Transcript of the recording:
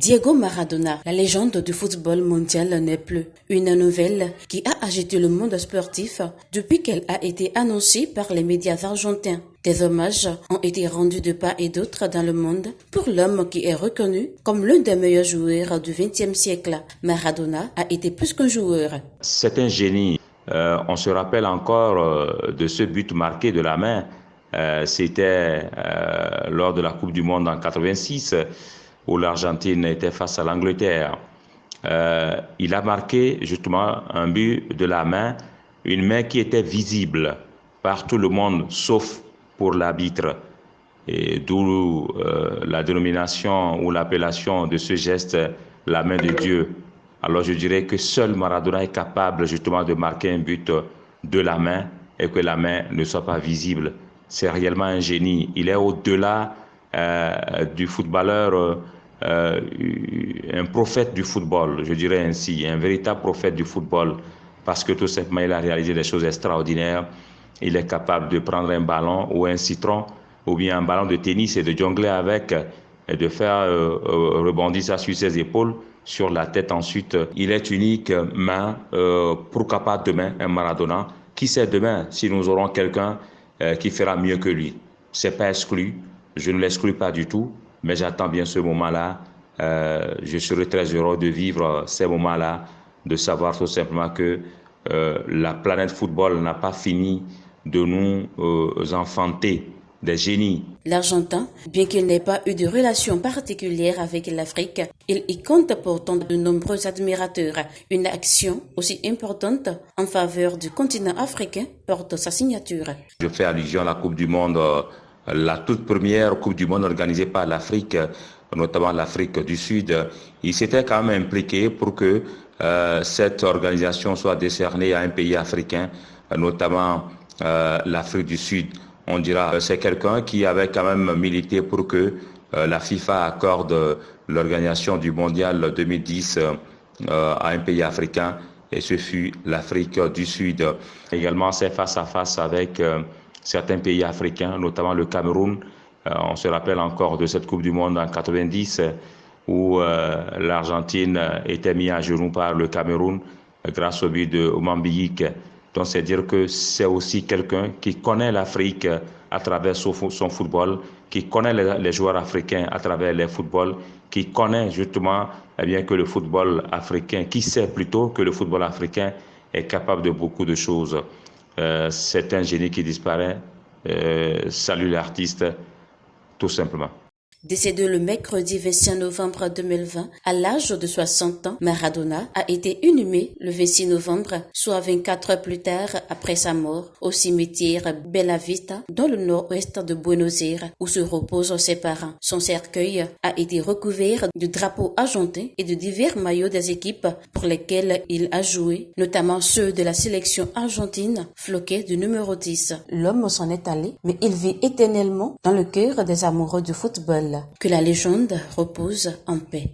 Diego Maradona, la légende du football mondial n'est plus. Une nouvelle qui a agité le monde sportif depuis qu'elle a été annoncée par les médias argentins. Des hommages ont été rendus de part et d'autre dans le monde pour l'homme qui est reconnu comme l'un des meilleurs joueurs du XXe siècle. Maradona a été plus qu'un joueur. C'est un génie. On se rappelle encore de ce but marqué de la main. C'était lors de la Coupe du Monde en 86 où l'Argentine était face à l'Angleterre. Il a marqué justement un but de la main, une main qui était visible par tout le monde sauf pour l'arbitre. Et d'où la dénomination ou l'appellation de ce geste, la main de Dieu. Alors je dirais que seul Maradona est capable justement de marquer un but de la main et que la main ne soit pas visible. C'est réellement un génie. Il est au-delà du footballeur, un prophète du football, je dirais ainsi, un véritable prophète du football, parce que tout simplement il a réalisé des choses extraordinaires. Il est capable de prendre un ballon ou un citron ou bien un ballon de tennis et de jongler avec et de faire rebondir ça sur ses épaules, sur la tête ensuite. Il est unique, main, pourquoi pas demain un Maradona. Qui sait demain si nous aurons quelqu'un qui fera mieux que lui. C'est pas exclu, je ne l'exclus pas du tout, mais j'attends bien ce moment-là. Je serai très heureux de vivre ces moments-là, de savoir tout simplement que la planète football n'a pas fini de nous enfanter des génies. L'Argentin, bien qu'il n'ait pas eu de relation particulière avec l'Afrique, il y compte pourtant de nombreux admirateurs. Une action aussi importante en faveur du continent africain porte sa signature. Je fais allusion à la Coupe du Monde, la toute première Coupe du Monde organisée par l'Afrique, notamment l'Afrique du Sud. Il s'était quand même impliqué pour que cette organisation soit décernée à un pays africain, notamment l'Afrique du Sud. On dira c'est quelqu'un qui avait quand même milité pour que la FIFA accorde l'organisation du Mondial 2010 à un pays africain, et ce fut l'Afrique du Sud. Également, c'est face à face avec certains pays africains, notamment le Cameroun. On se rappelle encore de cette Coupe du Monde en 90 où l'Argentine était mise à genoux par le Cameroun grâce au but de Omambiyik. Donc c'est dire que c'est aussi quelqu'un qui connaît l'Afrique à travers son football, qui connaît les joueurs africains à travers les footballs, qui connaît justement bien que le football africain, qui sait plutôt que le football africain est capable de beaucoup de choses. C'est un génie qui disparaît. Salut l'artiste, tout simplement. Décédé le mercredi 26 novembre 2020, à l'âge de 60 ans, Maradona a été inhumé le 26 novembre, soit 24 heures plus tard après sa mort, au cimetière Bella Vita, dans le nord-ouest de Buenos Aires, où se reposent ses parents. Son cercueil a été recouvert de drapeaux argentins et de divers maillots des équipes pour lesquelles il a joué, notamment ceux de la sélection argentine, floqués du numéro 10. L'homme s'en est allé, mais il vit éternellement dans le cœur des amoureux du football. Que la légende repose en paix.